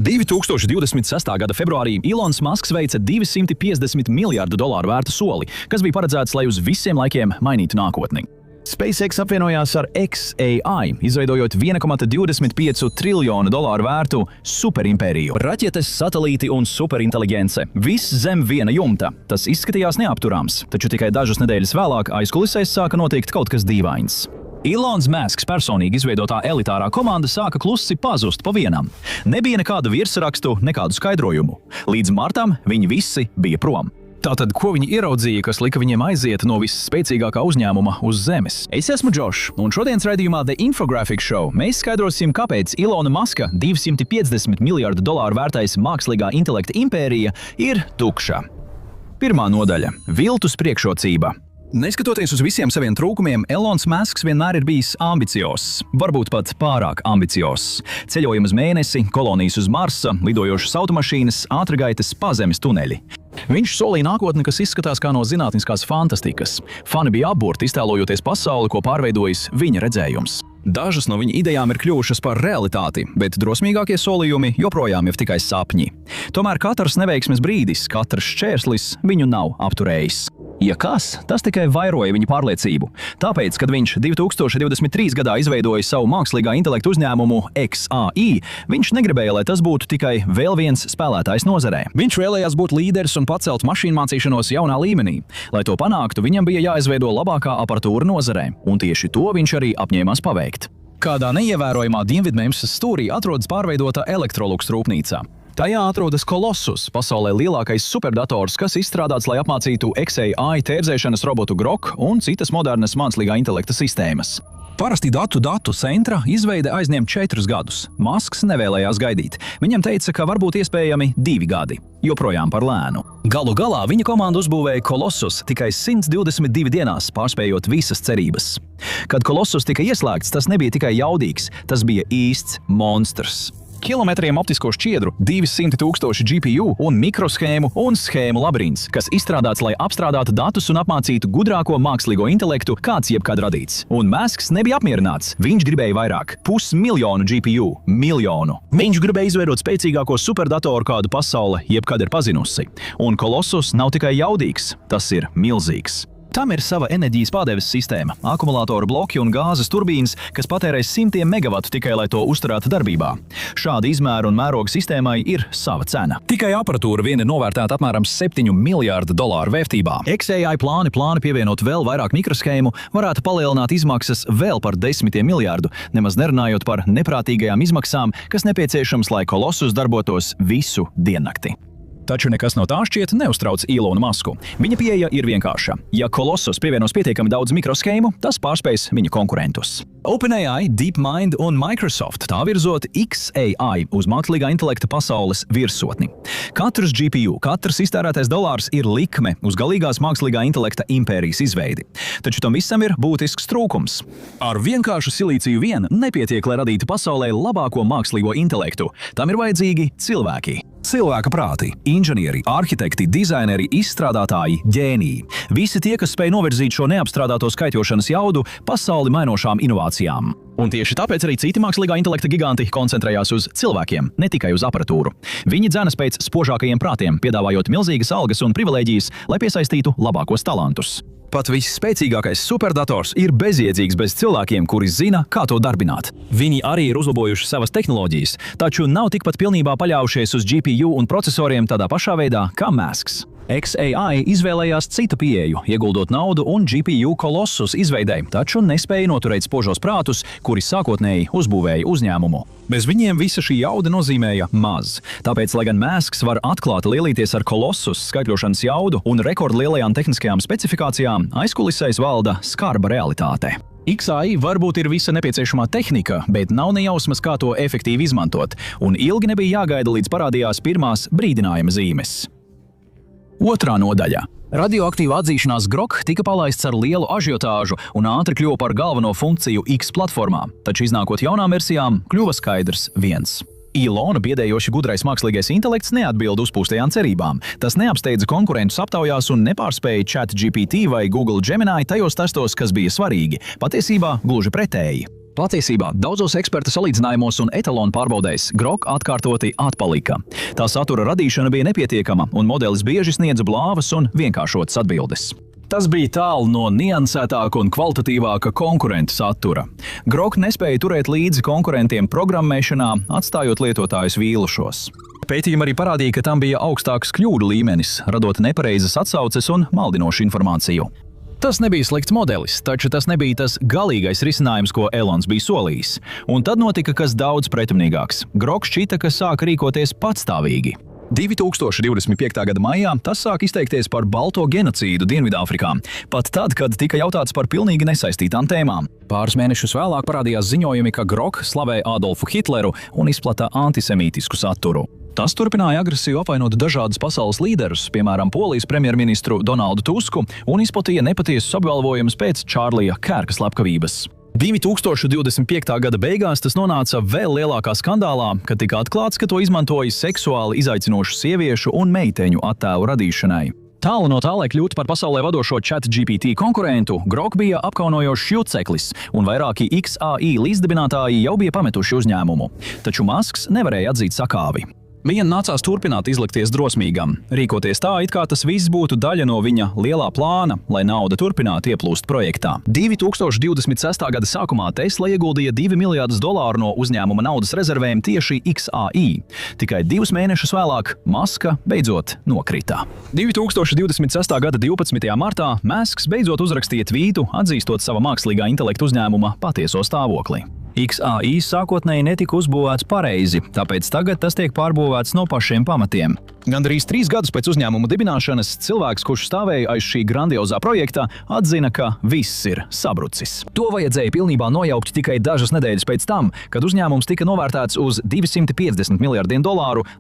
2026. gada februārī Ilons Masks veica $250 miljārdu vērtu soli, kas bija paredzēts, lai uz visiem laikiem mainītu nākotni. SpaceX apvienojās ar xAI, izveidojot $1,25 triljonu vērtu superimpēriju. Raķetes, satelīti un superinteliģence. Viss zem viena jumta. Tas izskatījās neapturāms, taču tikai dažas nedēļas vēlāk aizkulisēs sāka notikt kaut kas dīvains. Ilons Masks personīgi izveidotā elitārā komanda sāka klusi pazust pa vienam. Nebija nekādu virsrakstu, nekādu skaidrojumu. Līdz martam viņi visi bija prom. Tātad, ko viņi ieraudzīja, kas lika viņiem aiziet no visspēcīgākā uzņēmuma uz zemes? Es esmu Džošs, un šodienas raidījumā The Infographic Show mēs skaidrosim, kāpēc Ilona Maska $250 miljārdu vērtais mākslīgā intelekta impērija ir tukša. Pirmā nodaļa – viltus priekšrocība. Neskatoties uz visiem saviem trūkumiem, Ilons Masks vienmēr ir bijis ambiciozs, varbūt pat pārāk ambiciozs. Ceļojumi uz mēnesi, kolonijas uz Marsa, lidojošas automašīnas, ātrgaitas, pazemes tuneļi. Viņš solīja nākotni, kas izskatās kā no zinātniskās fantastikas. Fani bija apburti, iztēlojoties pasauli, ko pārveidojis viņa redzējums. Dažas no viņa idejām ir kļuvušas par realitāti, bet drosmīgākie solījumi joprojām ir tikai sapņi. Tomēr katrs neveiksmes brīdis, katrs šķērslis viņu nav apturējis. Ja kas, tas tikai vairoja viņa pārliecību. Tāpēc, kad viņš 2023. gadā izveidoja savu mākslīgā intelekta uzņēmumu xAI, viņš negribēja, lai tas būtu tikai vēl viens spēlētājs nozarē. Viņš vēlējās būt līderis un pacelt mašīnu mācīšanos jaunā līmenī. Lai to panāktu, viņam bija jāizveido labākā aparatūra nozarē, un tieši to viņš arī apņēmās paveikt. Kādā neievērojamā Dienvidmemfisas stūrī atrodas pārveidota Electrolux rūpnīca. Tajā atrodas Colossus, pasaulē lielākais superdators, kas izstrādāts, lai apmācītu xAI tērzēšanas robotu Grok un citas modernas mākslīgā intelekta sistēmas. Parasti datu centra izveide aizņem 4 gadus. Masks nevēlējās gaidīt. Viņam teica, ka varbūt iespējami 2 gadi. Joprojām par lēnu. Galu galā viņa komanda uzbūvēja Colossus tikai 122 dienās, pārspējot visas cerības. Kad Colossus tika ieslēgts, tas nebija tikai jaudīgs, tas bija īsts monstrs. Kilometriem optisko šķiedru, 200,000 GPU un mikroshēmu un schēmu labirints, kas izstrādāts, lai apstrādātu datus un apmācītu gudrāko mākslīgo intelektu, kāds jebkad radīts. Un Masks nebija apmierināts. Viņš gribēja vairāk. 500,000 GPU. Miljonu. Viņš gribēja izveidot spēcīgāko superdatoru, kādu pasaule jebkad ir pazinusi. Un Colossus nav tikai jaudīgs, tas ir milzīgs. Tam ir sava enerģijas pārdeves sistēma, akumulātoru bloki un gāzes turbīnas, kas patērēs 100 megavatu tikai, lai to uzturētu darbībā. Šāda izmēra un mēroga sistēmai ir sava cena. Tikai aparatūra vien ir novērtēta apmēram $7 miljārdu vērtībā. xAI plāni pievienot vēl vairāk mikroshēmu varētu palielināt izmaksas vēl par 10 miljārdu, nemaz nerunājot par neprātīgajām izmaksām, kas nepieciešams, lai Colossus darbotos visu diennakti. Taču nekas no tā šķiet neuztrauc Ilonu Masku. Viņa pieeja ir vienkārša. Ja Colossus pievienos pietiekami daudz mikroshēmu, tas pārspēs viņa konkurentus. OpenAI, DeepMind un Microsoft tā virzot xAI uz mākslīgā intelekta pasaules virsotni. Katrs GPU, katrs iztērētais dolārs ir likme uz galīgās mākslīgā intelekta impērijas izveidi. Taču tam visam ir būtisks trūkums. Ar vienkāršu silīciju vien nepietiek, lai radītu pasaulē labāko mākslīgo intelektu. Tam ir vajadzīgi cilvēki. Cilvēka prāti, inženieri, arhitekti, dizaineri, izstrādātāji, ģēniji. Visi tie, kas spēj novirzīt šo neapstrādāto skaitļošanas jaudu pasauli mainošām inovācijām. Un tieši tāpēc arī citi mākslīgā intelekta giganti koncentrējās uz cilvēkiem, ne tikai uz aparatūru. Viņi dzenas pēc spožākajiem prātiem, piedāvājot milzīgas algas un privilēģijas, lai piesaistītu labākos talantus. Pat visspēcīgākais superdators ir bezjēdzīgs bez cilvēkiem, kuri zina, kā to darbināt. Viņi arī ir uzlabojuši savas tehnoloģijas, taču nav tikpat pilnībā paļaujušies uz GPU un procesoriem tādā pašā veidā kā Masks. xAI izvēlējās citu pieeju, ieguldot naudu un GPU Colossus izveidē, taču nespēja noturēt spožos prātus, kuri sākotnēji uzbūvēja uzņēmumu. Bez viņiem visa šī jauda nozīmēja maz. Tāpēc, lai gan Masks var atklāti lielīties ar Colossus skaitļošanas jaudu un rekordlielajām tehniskajām specifikācijām, aizkulisēs valda skarba realitāte. xAI varbūt ir visa nepieciešamā tehnika, bet nav nejausmas, kā to efektīvi izmantot, un ilgi nebija jāgaida, līdz parādījās pirmās brīdinājuma zīmes. Otrā nodaļa. Radioaktīva atzīšanās Grok tika palaists ar lielu ažiotāžu un ātri kļuva par galveno funkciju X platformā, taču iznākot jaunām versijām, kļuva skaidrs viens. Ilona biedējoši gudrais mākslīgais intelekts neatbild uzpūstajām cerībām. Tas neapsteidza konkurentus aptaujās un nepārspēja ChatGPT vai Google Gemini tajos testos, kas bija svarīgi. Patiesībā gluži pretēji. Patiesībā daudzos eksperta salīdzinājumos un etalonu pārbaudēs Grok atkārtoti atpalika. Tā satura radīšana bija nepietiekama, un modelis bieži sniedza blāvas un vienkāršotas atbildes. Tas bija tālu no niansētāka un kvalitatīvāka konkurentu satura. Grok nespēja turēt līdzi konkurentiem programmēšanā, atstājot lietotājus vīlušos. Pētījumi arī parādīja, ka tam bija augstāks kļūdu līmenis, radot nepareizas atsauces un maldinošu informāciju. Tas nebija slikts modelis, taču tas nebija tas galīgais risinājums, ko Elons bija solījis. Un tad notika kas daudz pretrunīgāks. Grok šķita, ka sāka rīkoties patstāvīgi. 2025. gada maijā tas sāk izteikties par balto genocīdu Dienvidāfrikā, pat tad, kad tika jautāts par pilnīgi nesaistītām tēmām. Pāris mēnešus vēlāk parādījās ziņojumi, ka Grok slavē Adolfu Hitleru un izplata antisemītisku saturu. Tas turpināja agresiju apvainot dažādus pasaules līderus, piemēram, Polijas premjerministru Donaldu Tusku, un izplatīja nepatiesus apgalvojumus pēc Čārlija Kērka slepkavības. 2025. gada beigās tas nonāca vēl lielākā skandālā, kad tika atklāts, ka to izmantoja seksuāli izaicinošu sieviešu un meiteņu attēlu radīšanai. Tālu no tā, lai kļūtu par pasaulē vadošo ChatGPT konkurentu, Grok bija apkaunojošs juceklis, un vairāki XAI līdzdibinātāji jau bija pametuši uzņēmumu. Taču Masks nevarēja atzīt sakāvi. Viņam nācās turpināt izlikties drosmīgam, rīkoties tā, it kā tas viss būtu daļa no viņa lielā plāna, lai nauda turpinātu ieplūst projektā. 2026. gada sākumā Tesla ieguldīja $2 miljardus no uzņēmuma naudas rezervēm tieši XAI. Tikai 2 mēnešus vēlāk Maska beidzot nokrita. 2026. gada 12. martā Masks beidzot uzrakstīja tvītu, atzīstot sava mākslīgā intelekta uzņēmuma patieso stāvokli. XAI sākotnēji netika uzbūvēts pareizi, tāpēc tagad tas tiek pārbūvēts no pašiem pamatiem. Gandrīz 3 gadus pēc uzņēmuma dibināšanas cilvēks, kurš stāvēja aiz šī grandiozā projekta, atzina, ka viss ir sabrucis. To vajadzēja pilnībā nojaukt tikai dažas nedēļas pēc tam, kad uzņēmums tika novērtēts uz $250 miljardiem,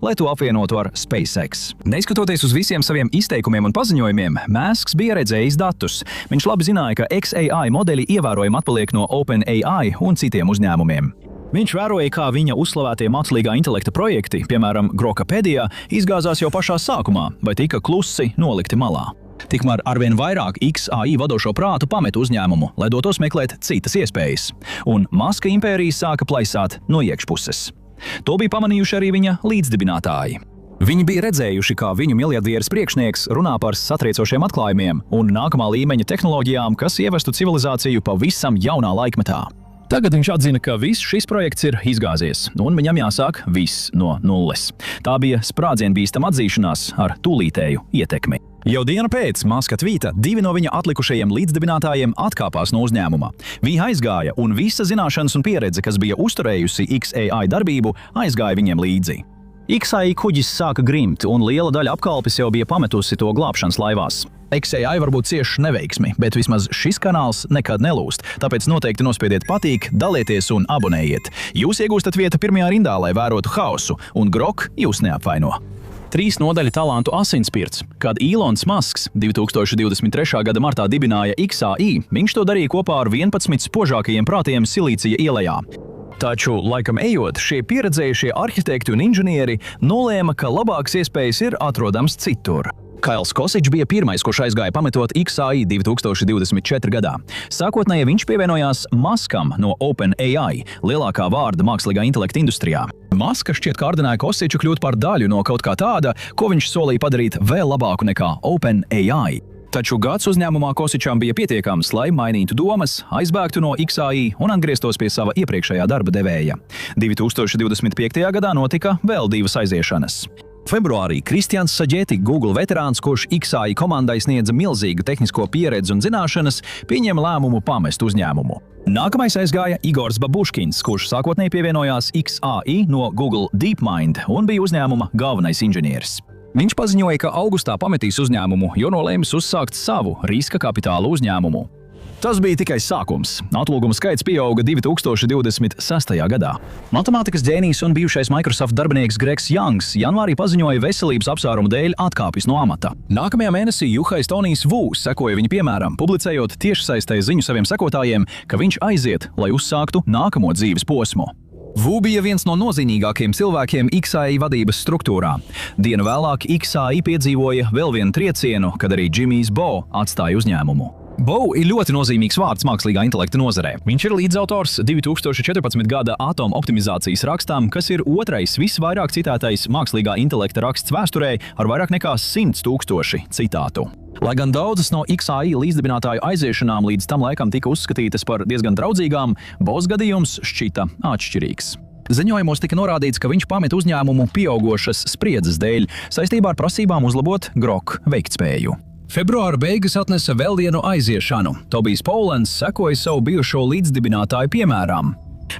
lai to apvienotu ar SpaceX. Neskatoties uz visiem saviem izteikumiem un paziņojumiem, Masks bija redzējis datus. Viņš labi zināja, ka XAI modeļi ievērojami atpaliek no OpenAI un citiem uzņēmumiem. Viņš vēroja, kā viņa uzslavētie mākslīgā intelekta projekti, piemēram, Grokapedia, izgāzās jau pašā sākumā, vai tika klusi nolikti malā. Tikmēr arvien vairāk XAI vadošo prātu pamet uzņēmumu, lai dotos meklēt citas iespējas, un Maska impērija sāka plaisāt no iekšpuses. To bija pamanījuši arī viņa līdzdibinātāji. Viņi bija redzējuši, kā viņu miljardieris priekšnieks runā par satriecošiem atklājumiem un nākamā līmeņa tehnoloģijām, kas ievestu civilizāciju pavisam jaunā laikmetā. Tagad viņš atzina, ka viss šis projekts ir izgāzies, un viņam jāsāk viss no nulles. Tā bija sprādzienbīstama atzīšanās ar tūlītēju ietekmi. Jau dienu pēc Maska tvīta 2 no viņa atlikušajiem līdzdibinātājiem atkāpās no uzņēmuma. Viņi aizgāja, un visa zināšanas un pieredze, kas bija uzturējusi XAI darbību, aizgāja viņiem līdzi. XAI kuģis sāka grimt, un liela daļa apkalpes jau bija pametusi to glābšanas laivās. XAI varbūt cieši neveiksmi, bet vismaz šis kanāls nekad nelūst, tāpēc noteikti nospiediet patīk, dalieties un abonējiet. Jūs iegūstat vietu pirmajā rindā, lai vērotu haosu, un Grok jūs neapvaino. 3 nodaļu talantu asinspirts. Kad Elons Masks 2023. gada martā dibināja XAI, viņš to darīja kopā ar 11 spožākajiem prātiem Silīcija ielejā. Taču, laikam ejot, šie pieredzējušie arhitekti un inženieri nolēma, ka labākas iespējas ir atrodams citur. Kails Kosičs bija pirmais, kurš aizgāja pametot XAI 2024. gadā. Sākotnēji viņš pievienojās Maskam no OpenAI, lielākā vārda mākslīgā intelekta industrijā. Maska šķiet kārdināja Kosiču kļūt par daļu no kaut kā tāda, ko viņš solīja padarīt vēl labāku nekā OpenAI. Taču gads uzņēmumā Kosičam bija pietiekams, lai mainītu domas, aizbēgtu no XAI un atgrieztos pie sava iepriekšējā darba devēja. 2025. gadā notika vēl 2 aiziešanas. Februārī Kristians Saģeti, Google veterāns, kurš XAI komandai sniedza milzīgu tehnisko pieredzi un zināšanas, pieņēma lēmumu pamest uzņēmumu. Nākamais aizgāja Igors Babuškins, kurš sākotnēji pievienojās XAI no Google DeepMind un bija uzņēmuma galvenais inženieris. Viņš paziņoja, ka augustā pametīs uzņēmumu, jo nolēmis uzsākt savu riska kapitāla uzņēmumu. Tas bija tikai sākums. Atlūgumu skaits pieauga 2026. gadā. Matemātikas ģēnijs un bijušais Microsoft darbinieks Gregs Youngs janvārī paziņoja veselības apsvērumu dēļ atkāpis no amata. Nākamajā mēnesī Juhais Tonijs Vu sekoja viņa piemēram, publicējot tiešsaistē ziņu saviem sekotājiem, ka viņš aiziet, lai uzsāktu nākamo dzīves posmu. Vu bija viens no nozīmīgākajiem cilvēkiem XAI vadības struktūrā. Dienu vēlāk XAI piedzīvoja vēl vienu triecienu, kad arī Jimmy's Bo atstāja uzņēmumu. Bow ir ļoti nozīmīgs vārds mākslīgā intelekta nozarē. Viņš ir līdzautors 2014. gada atomu optimizācijas rakstām, kas ir otrais visvairāk citētais mākslīgā intelekta raksts vēsturē ar vairāk nekā 100 000 citātu. Lai gan daudzas no XAI līdzdibinātāju aiziešanām līdz tam laikam tika uzskatītas par diezgan draudzīgām, Bows gadījums šķita atšķirīgs. Ziņojumos tika norādīts, ka viņš pamet uzņēmumu pieaugošas spriedzes dēļ saistībā ar prasībām uzlabot Grok veiktspēju. Februāra beigas atnesa vēl vienu aiziešanu. Tobijs Polans sekoja savu bijušo līdzdibinātāju piemēram.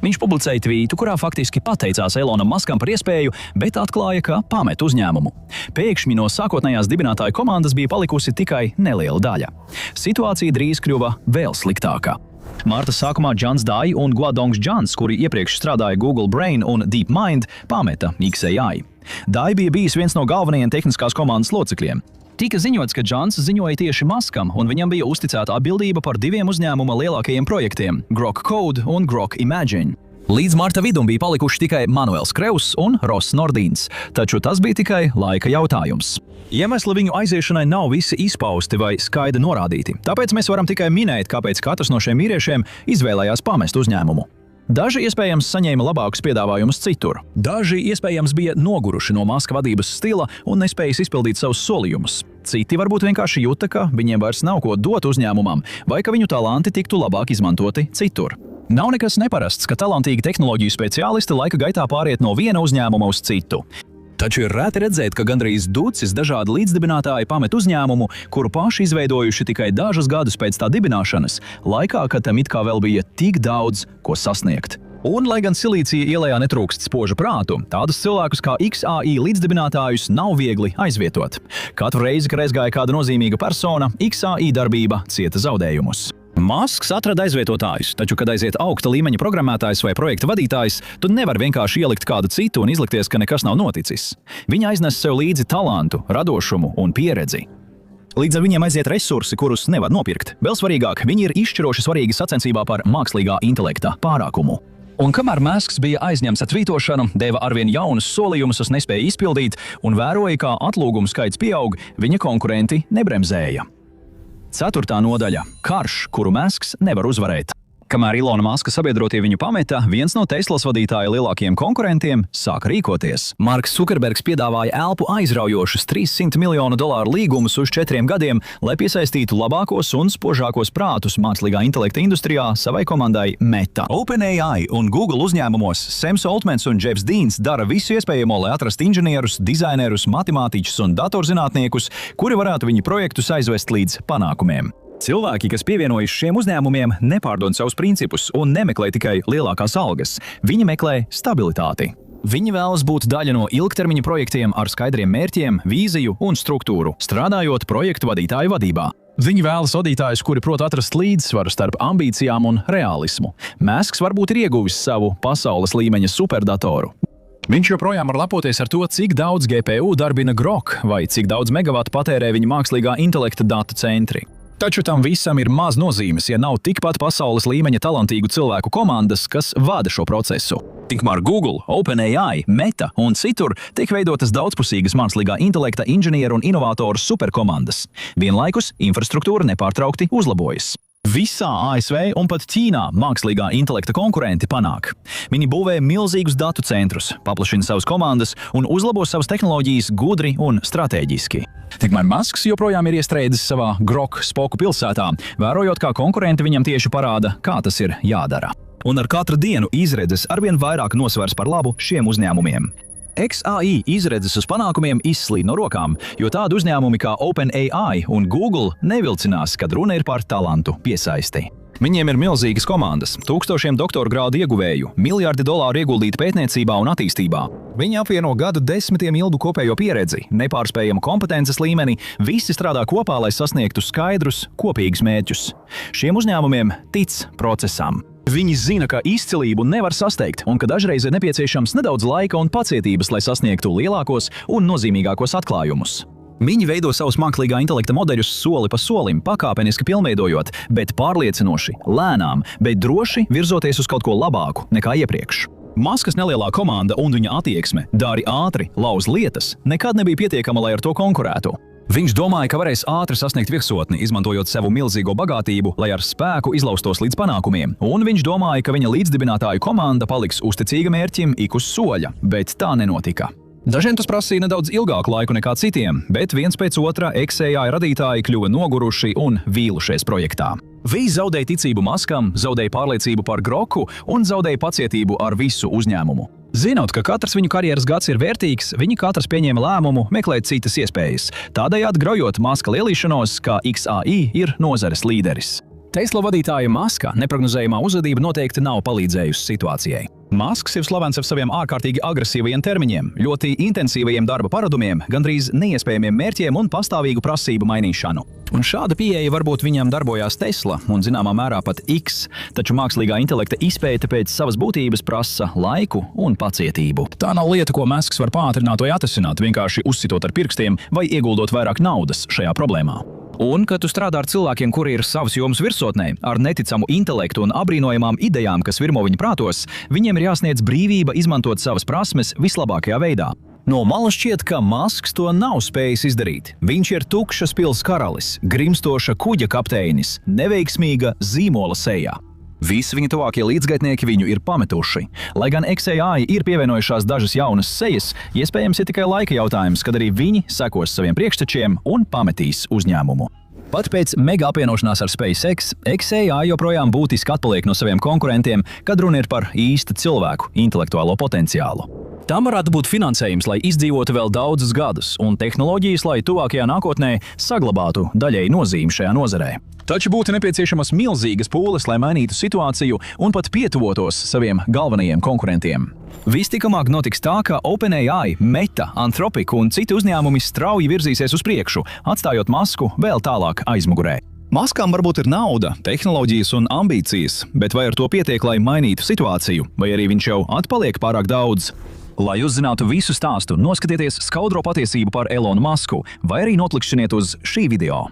Viņš publicēja tvītu, kurā faktiski pateicās Elonam Muskam par iespēju, bet atklāja, ka pamet uzņēmumu. Pēkšņi no sākotnējās dibinātāju komandas bija palikusi tikai neliela daļa. Situācija drīz kļuva vēl sliktāka. Marta sākumā Jans Dai un Guodongs Jans, kuri iepriekš strādāja Google Brain un DeepMind, pameta XAI. Dai bija bijis viens no galvenajiem tehniskās komandas locekļiem. Tika ziņots, ka Jans ziņoja tieši Muskam, un viņam bija uzticēta atbildība par diviem uzņēmuma lielākajiem projektiem – Grok Code un Grok Imagine. Līdz marta vidum bija palikuši tikai Manuels Kreuss un Ross Nordīns, taču tas bija tikai laika jautājums. Iemesli viņu aiziešanai nav visi izpausti vai skaidri norādīti, tāpēc mēs varam tikai minēt, kāpēc katrs no šiem vīriešiem izvēlējās pamest uzņēmumu. Daži iespējams saņēma labākus piedāvājumus citur. Daži iespējams bija noguruši no Muska vadības stila un nespējas izpildīt savus solījumus. Citi varbūt vienkārši jūta, ka viņiem vairs nav ko dot uzņēmumam, vai ka viņu talanti tiktu labāk izmantoti citur. Nav nekas neparasts, ka talantīgi tehnoloģiju speciālisti laika gaitā pāriet no viena uzņēmuma uz citu. Taču ir reti redzēt, ka gandrīz ducis dažādi līdzdibinātāji pamet uzņēmumu, kuru paši izveidojuši tikai dažus gadus pēc tā dibināšanas, laikā, kad tam it kā vēl bija tik daudz, ko sasniegt. Un, lai gan silīcija ielējā netrūkst spožu prātu, tādus cilvēkus kā XAI līdzdibinātājus nav viegli aizvietot. Katru reizi, kad aizgāja kāda nozīmīga persona, XAI darbība cieta zaudējumus. Musks atrada aizvietotājus, taču, kad aiziet augsta līmeņa programmētājs vai projekta vadītājs, tu nevar vienkārši ielikt kādu citu un izlikties, ka nekas nav noticis. Viņi aiznes sev līdzi talantu, radošumu un pieredzi. Līdz ar viņiem aiziet resursi, kurus nevar nopirkt. Vēl svarīgāk, viņi ir izšķiroši svarīgi sacensībā par mākslīgā intelekta pārākumu. Un kamēr Musks bija aizņemts ar tvītošanu, deva arvien jaunus solījumus, kas nespēja izpildīt, un vēroja, kā atlūgumu skaits pieaug, viņa konkurenti nebremzēja. 4. nodaļa – karš, kuru Musks nevar uzvarēt. Kamēr Ilona Muska sabiedrotie viņu pameta, viens no Teslas vadītāja lielākajiem konkurentiem sāka rīkoties. Marks Zukerbergs piedāvāja elpu aizraujošus $300 miljonu līgumus uz 4 gadiem, lai piesaistītu labākos un spožākos prātus mākslīgā intelekta industrijā savai komandai Meta. OpenAI un Google uzņēmumos Sams Altmans un Jeffs Deans dara visu iespējamo, lai atrastu inženierus, dizainerus, matemātiķus un datorzinātniekus, kuri varētu viņu projektus aizvest līdz panākumiem. Cilvēki, kas pievienojas šiem uzņēmumiem, nepārdod savus principus un nemeklē tikai lielākās algas. Viņi meklē stabilitāti. Viņi vēlas būt daļa no ilgtermiņa projektiem ar skaidriem mērķiem, vīziju un struktūru, strādājot projektu vadītāju vadībā. Viņi vēlas vadītājus, kuri prot atrast līdzsvaru starp ambīcijām un realismu. Musks varbūt ir ieguvis savu pasaules līmeņa superdatoru. Viņš joprojām var lepoties ar to, cik daudz GPU darbina Grok vai cik daudz megavatu patērē viņa mākslīgā intelekta datu centri. Taču tam visam ir maz nozīmes, ja nav tikpat pasaules līmeņa talantīgu cilvēku komandas, kas vada šo procesu. Tikmēr Google, OpenAI, Meta un citur tiek veidotas daudzpusīgas mākslīgā intelekta inženieru un inovātoru superkomandas. Vienlaikus infrastruktūra nepārtraukti uzlabojas. Visā ASV un pat Ķīnā mākslīgā intelekta konkurenti panāk. Viņi būvē milzīgus datu centrus, paplašina savas komandas un uzlabo savas tehnoloģijas gudri un strateģiski. Tikmēr Musks joprojām ir iestrēdzis savā Grok spoku pilsētā, vērojot, kā konkurenti viņam tieši parāda, kā tas ir jādara. Un ar katru dienu izredzes arvien vairāk nosvers par labu šiem uzņēmumiem. XAI izredzes uz panākumiem izslīd no rokām, jo tādi uzņēmumi kā OpenAI un Google nevilcinās, kad runa ir par talantu piesaisti. Viņiem ir milzīgas komandas, tūkstošiem doktora grādu ieguvēju, miljardi dolāru ieguldīti pētniecībā un attīstībā. Viņi apvieno gadu desmitiem ilgu kopējo pieredzi, nepārspējamu kompetences līmeni, visi strādā kopā, lai sasniegtu skaidrus, kopīgus mērķus. Šiem uzņēmumiem tic procesam. Viņi zina, ka izcilību nevar sasteigt un ka dažreiz ir nepieciešams nedaudz laika un pacietības, lai sasniegtu lielākos un nozīmīgākos atklājumus. Viņi veido savus mākslīgā intelekta modeļus soli pa solim, pakāpeniski pilnveidojot, bet pārliecinoši, lēnām, bet droši virzoties uz kaut ko labāku nekā iepriekš. Muskas nelielā komanda un viņa attieksme, dari ātri, lauz lietas, nekad nebija pietiekama, lai ar to konkurētu. Viņš domāja, ka varēs ātri sasniegt virsotni, izmantojot savu milzīgo bagātību, lai ar spēku izlaustos līdz panākumiem. Un viņš domāja, ka viņa līdzdibinātāju komanda paliks uzticīga mērķim ik uz soļa, bet tā nenotika. Dažiem tas prasīja nedaudz ilgāku laiku nekā citiem, bet viens pēc otra XAI radītāji kļuva noguruši un vīlušies projektā. Viņi zaudēja ticību Maskam, zaudēja pārliecību par Groku un zaudēja pacietību ar visu uzņēmumu. Zinot, ka katrs viņu karjeras gads ir vērtīgs, viņi katrs pieņēma lēmumu meklēt citas iespējas, tādējādi graujot Maska lielīšanos, kā XAI ir nozares līderis. Tesla vadītāja Maska neprognozējumā uzvedība noteikti nav palīdzējusi situācijai. Masks ir slavens ar saviem ārkārtīgi agresīvajiem termiņiem, ļoti intensīvajiem darba paradumiem, gandrīz neiespējamiem mērķiem un pastāvīgu prasību mainīšanu. Un šāda pieeja varbūt viņam darbojās Tesla un zināmā mērā pat X, taču mākslīgā intelekta izpēte pēc savas būtības prasa laiku un pacietību. Tā nav lieta, ko Masks var pātrināt vai atrisināt, vienkārši uzsitot ar pirkstiem vai ieguldot vairāk naudas šajā problēmā. Un, kad tu strādā ar cilvēkiem, kuri ir savas jomas virsotnē, ar neticamu intelektu un abrīnojamām idejām, kas virmo viņa prātos, viņiem ir jāsniedz brīvība izmantot savas prasmes vislabākajā veidā. No malas šķiet, ka Masks to nav spējis izdarīt. Viņš ir tukšas pils karalis, grimstoša kuģa kapteinis, neveiksmīga zīmola sejā. Visi viņa tuvākie līdzgaitnieki viņu ir pametuši. Lai gan XAI ir pievienojušās dažas jaunas sejas, iespējams ir tikai laika jautājums, kad arī viņi sekos saviem priekštečiem un pametīs uzņēmumu. Pat pēc mega apvienošanās ar SpaceX, XAI joprojām būtiski atpaliek no saviem konkurentiem, kad runa ir par īsta cilvēku intelektuālo potenciālu. Tam varētu būt finansējums, lai izdzīvotu vēl daudzus gadus, un tehnoloģijas, lai tuvākajā nākotnē saglabātu daļēji nozīmi šajā nozarē. Taču būtu nepieciešamas milzīgas pūles, lai mainītu situāciju un pat pietuvotos saviem galvenajiem konkurentiem. Visticamāk notiks tā, ka OpenAI, Meta, Anthropic un citi uzņēmumi strauji virzīsies uz priekšu, atstājot Masku vēl tālāk aizmugurē. Maskam varbūt ir nauda, tehnoloģijas un ambīcijas, bet vai ar to pietiek, lai mainītu situāciju, vai arī viņš jau atpaliek pārāk daudz? Lai uzzinātu visu stāstu, noskatieties skaudro patiesību par Elonu Masku, vai arī noklikšķiniet uz šī video.